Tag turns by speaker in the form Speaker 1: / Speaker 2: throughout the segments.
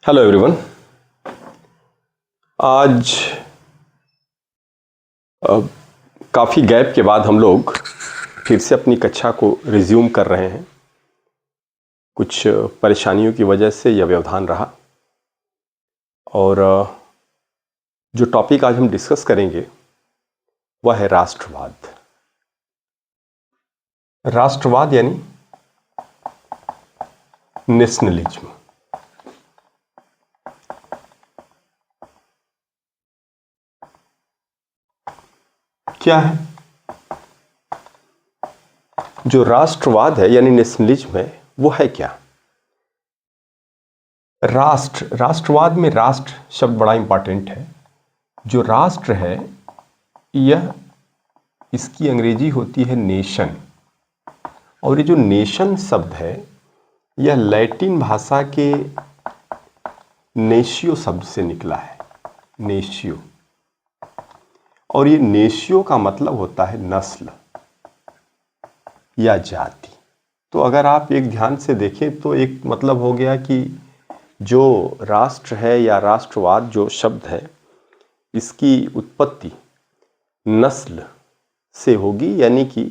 Speaker 1: Hello everyone. आज अ, काफ़ी gap के बाद हम लोग फिर से अपनी कक्षा को रिज्यूम कर रहे हैं। कुछ परेशानियों की वजह से यह व्यवधान रहा और जो टॉपिक आज हम डिस्कस करेंगे वह है राष्ट्रवाद। राष्ट्रवाद यानी नेशनलिज्म। क्या है जो राष्ट्रवाद है यानी नेशनलिज्म है, वो है क्या? राष्ट्रवाद में राष्ट्र शब्द बड़ा इंपॉर्टेंट है। जो राष्ट्र है यह इसकी अंग्रेजी होती है नेशन, और ये जो नेशन शब्द है यह लैटिन भाषा के नेशियो शब्द से निकला है। नेशियो, और ये नेशियो का मतलब होता है नस्ल या जाति। तो अगर आप एक ध्यान से देखें तो एक मतलब हो गया कि जो राष्ट्र है या राष्ट्रवाद जो शब्द है इसकी उत्पत्ति नस्ल से होगी, यानी कि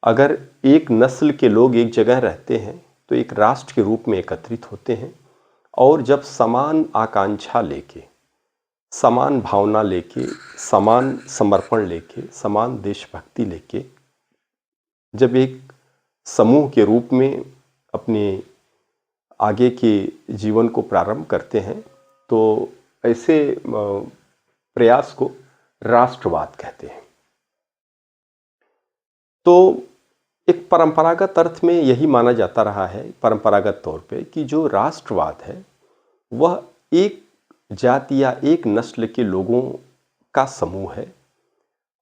Speaker 1: अगर एक नस्ल के लोग एक जगह रहते हैं तो एक राष्ट्र के रूप में एकत्रित होते हैं, और जब समान आकांक्षा लेके, समान भावना लेके, समान समर्पण लेके, समान देशभक्ति लेके जब एक समूह के रूप में अपने आगे के जीवन को प्रारंभ करते हैं तो ऐसे प्रयास को राष्ट्रवाद कहते हैं। तो एक परंपरागत अर्थ में यही माना जाता रहा है, परंपरागत तौर पे, कि जो राष्ट्रवाद है वह एक जाति या एक नस्ल के लोगों का समूह है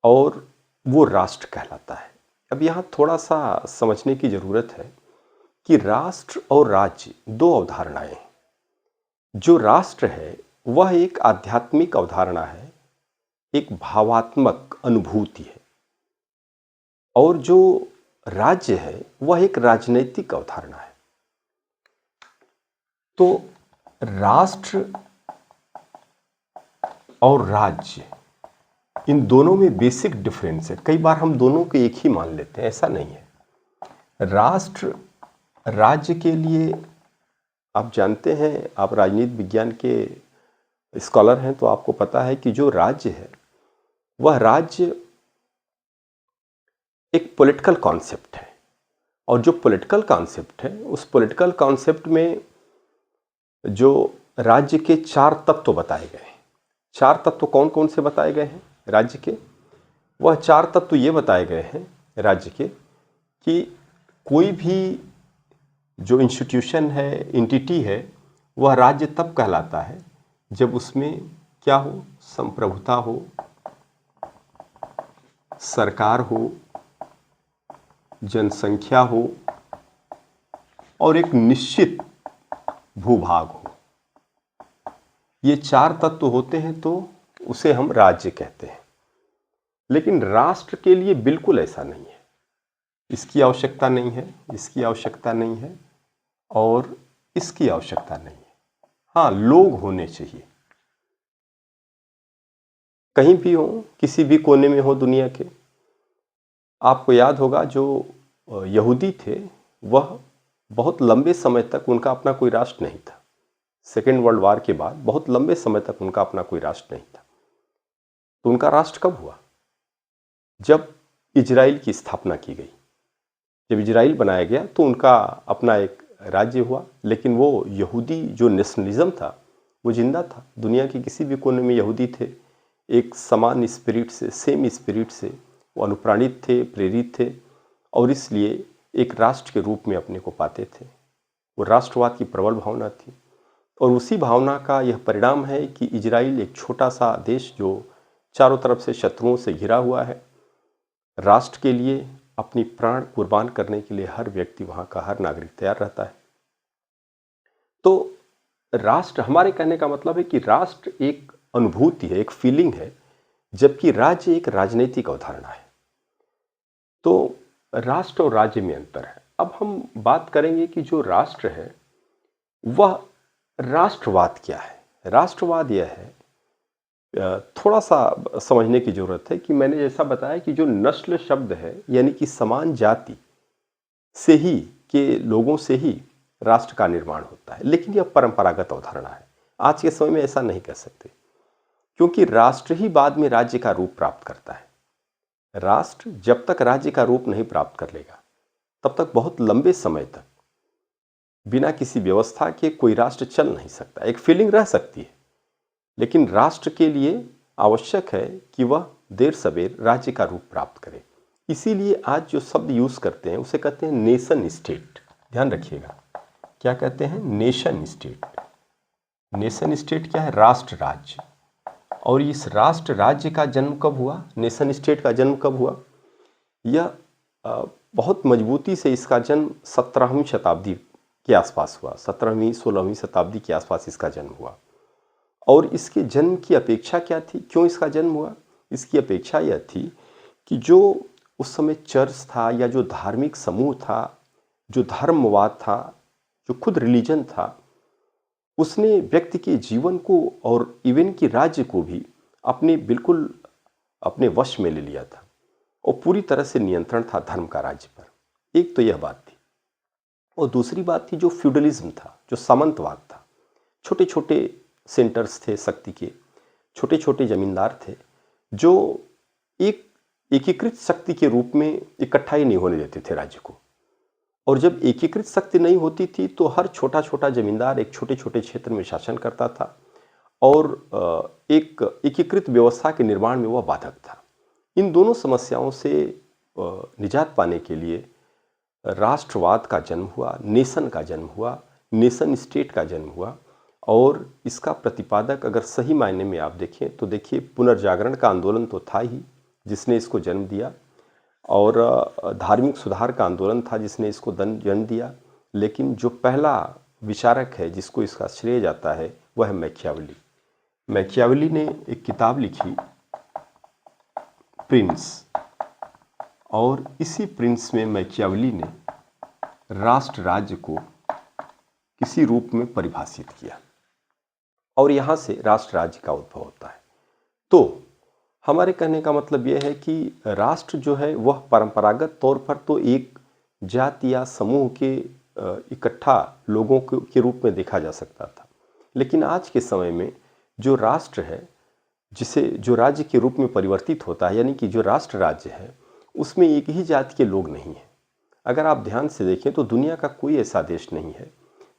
Speaker 1: और वो राष्ट्र कहलाता है। अब यहाँ थोड़ा सा समझने की ज़रूरत है कि राष्ट्र और राज्य दो अवधारणाएं हैं। जो राष्ट्र है वह एक आध्यात्मिक अवधारणा है, एक भावात्मक अनुभूति है, और जो राज्य है वह एक राजनैतिक अवधारणा है। तो राष्ट्र और राज्य, इन दोनों में बेसिक डिफरेंस है। कई बार हम दोनों को एक ही मान लेते हैं, ऐसा नहीं है। राष्ट्र राज्य के लिए, आप जानते हैं, आप राजनीति विज्ञान के स्कॉलर हैं तो आपको पता है कि जो राज्य है वह राज्य एक पॉलिटिकल कॉन्सेप्ट है, और जो पॉलिटिकल कॉन्सेप्ट है उस पॉलिटिकल कॉन्सेप्ट में जो राज्य के चार तत्व बताए गए हैं। चार तत्व कौन कौन से बताए गए हैं राज्य के? वह चार तत्व ये बताए गए हैं राज्य के कि कोई भी जो इंस्टीट्यूशन है, एंटिटी है, वह राज्य तब कहलाता है जब उसमें क्या हो? संप्रभुता हो, सरकार हो, जनसंख्या हो, और एक निश्चित भूभाग हो। ये चार तत्व होते हैं तो उसे हम राज्य कहते हैं। लेकिन राष्ट्र के लिए बिल्कुल ऐसा नहीं है। इसकी आवश्यकता नहीं है, इसकी आवश्यकता नहीं है, और इसकी आवश्यकता नहीं है। हाँ, लोग होने चाहिए, कहीं भी हो, किसी भी कोने में हो दुनिया के। आपको याद होगा जो यहूदी थे वह बहुत लंबे समय तक उनका अपना कोई राष्ट्र नहीं था। सेकेंड वर्ल्ड वार के बाद बहुत लंबे समय तक उनका अपना कोई राष्ट्र नहीं था। तो उनका राष्ट्र कब हुआ? जब इजराइल की स्थापना की गई, जब इजराइल बनाया गया तो उनका अपना एक राज्य हुआ। लेकिन वो यहूदी जो नेशनलिज्म था वो जिंदा था। दुनिया के किसी भी कोने में यहूदी थे, एक समान स्पिरिट से, सेम स्पिरिट से वो अनुप्राणित थे, प्रेरित थे, और इसलिए एक राष्ट्र के रूप में अपने को पाते थे। वो राष्ट्रवाद की प्रबल भावना थी, और उसी भावना का यह परिणाम है कि इजराइल एक छोटा सा देश जो चारों तरफ से शत्रुओं से घिरा हुआ है, राष्ट्र के लिए अपनी प्राण कुर्बान करने के लिए हर व्यक्ति, वहाँ का हर नागरिक तैयार रहता है। तो राष्ट्र, हमारे कहने का मतलब है कि राष्ट्र एक अनुभूति है, एक फीलिंग है, जबकि राज्य एक राजनीतिक अवधारणा है। तो राष्ट्र और राज्य में अंतर है। अब हम बात करेंगे कि जो राष्ट्र है वह राष्ट्रवाद क्या है? राष्ट्रवाद यह है, थोड़ा सा समझने की ज़रूरत है कि मैंने जैसा बताया कि जो नस्ल शब्द है, यानी कि समान जाति से ही के लोगों से ही राष्ट्र का निर्माण होता है, लेकिन यह परंपरागत अवधारणा है। आज के समय में ऐसा नहीं कह सकते, क्योंकि राष्ट्र ही बाद में राज्य का रूप प्राप्त करता है। राष्ट्र जब तक राज्य का रूप नहीं प्राप्त कर लेगा, तब तक बहुत लंबे समय तक बिना किसी व्यवस्था के कोई राष्ट्र चल नहीं सकता। एक फीलिंग रह सकती है, लेकिन राष्ट्र के लिए आवश्यक है कि वह देर सवेर राज्य का रूप प्राप्त करे। इसीलिए आज जो शब्द यूज करते हैं उसे कहते हैं नेशन स्टेट। ध्यान रखिएगा, क्या कहते हैं? Nation state. नेशन स्टेट क्या है? राष्ट्र राज्य। और इस राष्ट्र राज्य का जन्म कब हुआ? नेशन स्टेट का जन्म कब हुआ? यह बहुत मजबूती से इसका जन्म 17वीं शताब्दी के आसपास हुआ। 17वीं 16वीं शताब्दी के आसपास इसका जन्म हुआ। और इसके जन्म की अपेक्षा क्या थी? क्यों इसका जन्म हुआ? इसकी अपेक्षा यह थी कि जो उस समय चर्च था या जो धार्मिक समूह था, जो धर्मवाद था, जो खुद रिलीजन था, उसने व्यक्ति के जीवन को और इवन की राज्य को भी बिल्कुल अपने वश में ले लिया था और पूरी तरह से नियंत्रण था धर्म का राज्य पर। एक तो यह बात थी। और दूसरी बात थी जो फ्यूडलिज्म था, जो सामंतवाद था। छोटे छोटे सेंटर्स थे शक्ति के, छोटे छोटे जमींदार थे जो एक एकीकृत शक्ति के रूप में इकट्ठा ही नहीं होने देते थे राज्य को। और जब एकीकृत शक्ति नहीं होती थी तो हर छोटा छोटा जमींदार एक छोटे छोटे क्षेत्र में शासन करता था और एक एकीकृत व्यवस्था के निर्माण में वह बाधक था। इन दोनों समस्याओं से निजात पाने के लिए राष्ट्रवाद का जन्म हुआ, नेशन का जन्म हुआ, नेशन स्टेट का जन्म हुआ। और इसका प्रतिपादक अगर सही मायने में आप देखें तो देखिए, पुनर्जागरण का आंदोलन तो था ही जिसने इसको जन्म दिया, और धार्मिक सुधार का आंदोलन था जिसने इसको जन्म दिया। लेकिन जो पहला विचारक है जिसको इसका श्रेय जाता है वह है मैकियावेली। मैकियावेली ने एक किताब लिखी, प्रिंस, और इसी प्रिंस में मैकियावेली ने राष्ट्र राज्य को किसी रूप में परिभाषित किया और यहाँ से राष्ट्र राज्य का उद्भव होता है। तो हमारे कहने का मतलब यह है कि राष्ट्र जो है वह परंपरागत तौर पर तो एक जाति या समूह के इकट्ठा लोगों के रूप में देखा जा सकता था, लेकिन आज के समय में जो राष्ट्र है, जिसे जो राज्य के रूप में परिवर्तित होता है, यानी कि जो राष्ट्र राज्य है, उसमें एक ही जाति के लोग नहीं हैं। अगर आप ध्यान से देखें तो दुनिया का कोई ऐसा देश नहीं है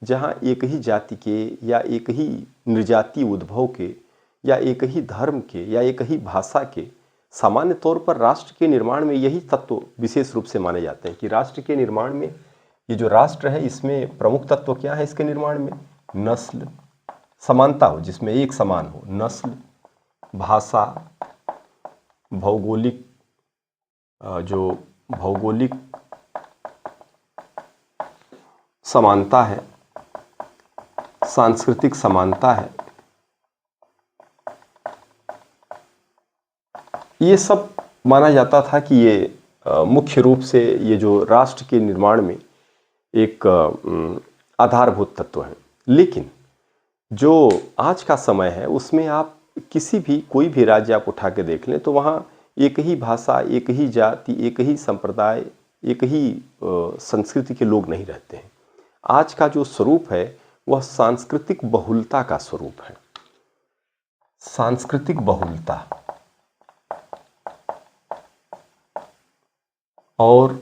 Speaker 1: जहां एक ही जाति के या एक ही निर्जातीय उद्भव के या एक ही धर्म के या एक ही भाषा के, सामान्य तौर पर राष्ट्र के निर्माण में यही तत्व विशेष रूप से माने जाते हैं कि राष्ट्र के निर्माण में ये जो राष्ट्र है इसमें प्रमुख तत्व क्या है इसके निर्माण में? नस्ल समानता हो, जिसमें एक समान हो, नस्ल, भाषा, भौगोलिक जो भौगोलिक समानता है, सांस्कृतिक समानता है, ये सब माना जाता था कि ये मुख्य रूप से ये जो राष्ट्र के निर्माण में एक आधारभूत तत्व है। लेकिन जो आज का समय है उसमें आप कोई भी राज्य आप उठा के देख लें तो वहाँ एक ही भाषा, एक ही जाति, एक ही संप्रदाय, एक ही संस्कृति के लोग नहीं रहते हैं। आज का जो स्वरूप है वह सांस्कृतिक बहुलता का स्वरूप है। सांस्कृतिक बहुलता, और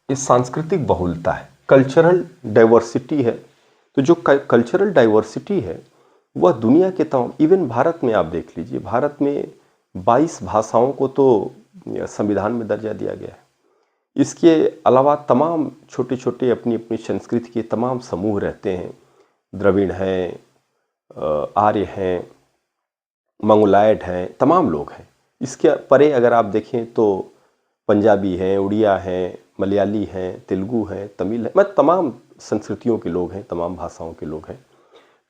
Speaker 1: ये सांस्कृतिक बहुलता है, कल्चरल डाइवर्सिटी है। तो जो कल्चरल डाइवर्सिटी है वह दुनिया के तमाम, इवन भारत में आप देख लीजिए, भारत में 22 भाषाओं को तो संविधान में दर्जा दिया गया है। इसके अलावा तमाम छोटे छोटे अपनी अपनी संस्कृति के तमाम समूह रहते हैं। द्रविड़ हैं, आर्य हैं, मंगोलायड हैं, तमाम लोग हैं। इसके परे अगर आप देखें तो पंजाबी हैं, उड़िया हैं, मलयाली हैं, तेलुगु हैं, तमिल हैं, मतलब तमाम संस्कृतियों के लोग हैं, तमाम भाषाओं के लोग हैं।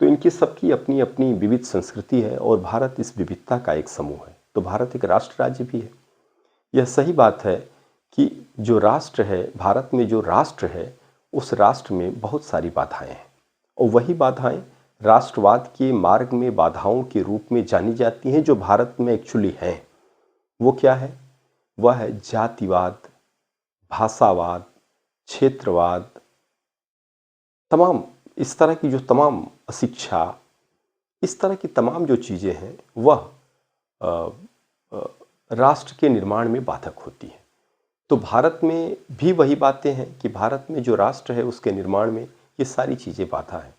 Speaker 1: तो इनकी सबकी अपनी अपनी विविध संस्कृति है और भारत इस विविधता का एक समूह है। तो भारत एक राष्ट्र राज्य भी है। यह सही बात है कि जो राष्ट्र है, भारत में जो राष्ट्र है, उस राष्ट्र में बहुत सारी बाधाएं हैं और वही बाधाएं राष्ट्रवाद के मार्ग में बाधाओं के रूप में जानी जाती हैं जो भारत में एक्चुअली हैं। वो क्या है? वह है जातिवाद, भाषावाद, क्षेत्रवाद, तमाम इस तरह की जो तमाम अशिक्षा, इस तरह की तमाम जो चीज़ें हैं वह राष्ट्र के निर्माण में बाधक होती हैं। तो भारत में भी वही बातें हैं कि भारत में जो राष्ट्र है उसके निर्माण में ये सारी चीज़ें बाधा हैं।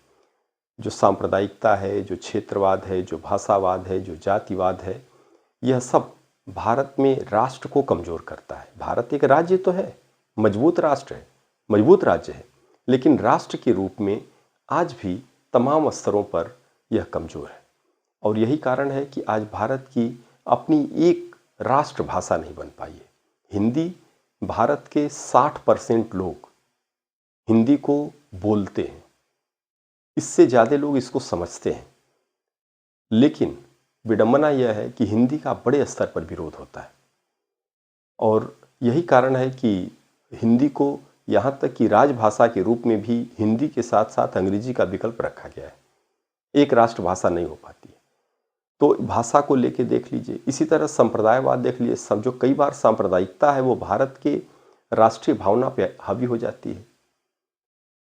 Speaker 1: जो सांप्रदायिकता है, जो क्षेत्रवाद है, जो भाषावाद है, जो जातिवाद है, यह सब भारत में राष्ट्र को कमज़ोर करता है। भारत एक राज्य तो है, मजबूत राष्ट्र है, मजबूत राज्य है, लेकिन राष्ट्र के रूप में आज भी तमाम स्तरों पर यह कमज़ोर है। और यही कारण है कि आज भारत की अपनी एक राष्ट्रभाषा नहीं बन पाई है। हिंदी, भारत के 60% लोग हिंदी को बोलते हैं, इससे ज़्यादा लोग इसको समझते हैं, लेकिन विडंबना यह है कि हिंदी का बड़े स्तर पर विरोध होता है। और यही कारण है कि हिंदी को यहाँ तक कि राजभाषा के रूप में भी हिंदी के साथ साथ अंग्रेजी का विकल्प रखा गया है। एक राष्ट्रभाषा नहीं हो पाती है। तो भाषा को लेके देख लीजिए, इसी तरह संप्रदायवाद देख लीजिए। समझो कई बार सांप्रदायिकता है वो भारत के राष्ट्रीय भावना पे हावी हो जाती है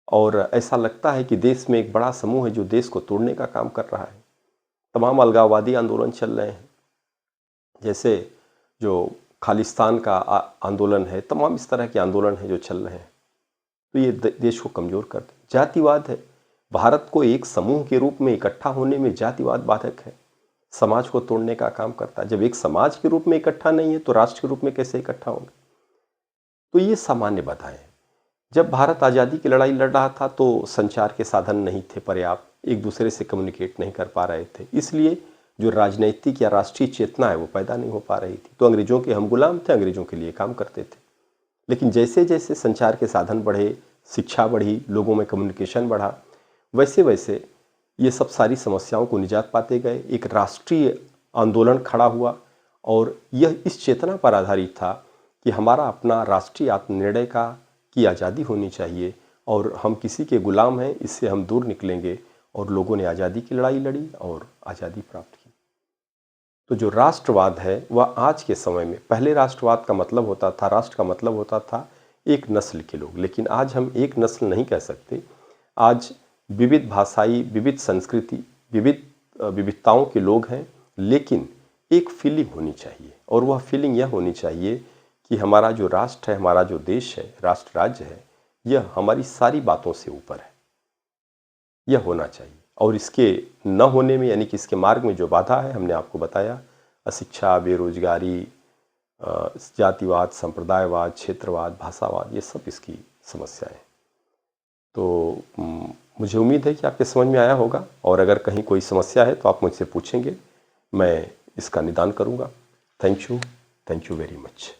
Speaker 1: और ऐसा लगता है कि देश में एक बड़ा समूह है जो देश को तोड़ने का काम कर रहा है। तमाम अलगाववादी आंदोलन चल रहे हैं, जैसे जो खालिस्तान का आंदोलन है, तमाम इस तरह के आंदोलन हैं जो चल रहे हैं, तो ये देश को कमज़ोर करते हैं। जातिवाद है, भारत को एक समूह के रूप में इकट्ठा होने में जातिवाद बाधक है, समाज को तोड़ने का काम करता है। जब एक समाज के रूप में इकट्ठा नहीं है तो राष्ट्र के रूप में कैसे इकट्ठा होंगे? तो ये सामान्य बाधाएं हैं। जब भारत आज़ादी की लड़ाई लड़ रहा था तो संचार के साधन नहीं थे पर्याप्त, एक दूसरे से कम्युनिकेट नहीं कर पा रहे थे, इसलिए जो राजनैतिक या राष्ट्रीय चेतना है वो पैदा नहीं हो पा रही थी। तो अंग्रेज़ों के हम गुलाम थे, अंग्रेज़ों के लिए काम करते थे। लेकिन जैसे जैसे संचार के साधन बढ़े, शिक्षा बढ़ी, लोगों में कम्युनिकेशन बढ़ा, वैसे वैसे ये सब सारी समस्याओं को निजात पाते गए। एक राष्ट्रीय आंदोलन खड़ा हुआ और यह इस चेतना पर आधारित था कि हमारा अपना राष्ट्रीय आत्मनिर्णय की आज़ादी होनी चाहिए और हम किसी के गुलाम हैं, इससे हम दूर निकलेंगे। और लोगों ने आज़ादी की लड़ाई लड़ी और आज़ादी प्राप्त की। तो जो राष्ट्रवाद है वह आज के समय में, पहले राष्ट्रवाद का मतलब होता था, राष्ट्र का मतलब होता था एक नस्ल के लोग, लेकिन आज हम एक नस्ल नहीं कह सकते। आज विविध भाषाई, विविध संस्कृति, विविधताओं के लोग हैं, लेकिन एक फीलिंग होनी चाहिए और वह फीलिंग यह होनी चाहिए कि हमारा जो राष्ट्र है, हमारा जो देश है, राष्ट्र राज्य है, यह हमारी सारी बातों से ऊपर है, यह होना चाहिए। और इसके न होने में, यानी कि इसके मार्ग में जो बाधा है हमने आपको बताया, अशिक्षा, बेरोजगारी, जातिवाद, संप्रदायवाद, क्षेत्रवाद, भाषावाद, ये सब इसकी समस्याएं। तो मुझे उम्मीद है कि आपके समझ में आया होगा और अगर कहीं कोई समस्या है तो आप मुझसे पूछेंगे, मैं इसका निदान करूँगा। Thank you very much.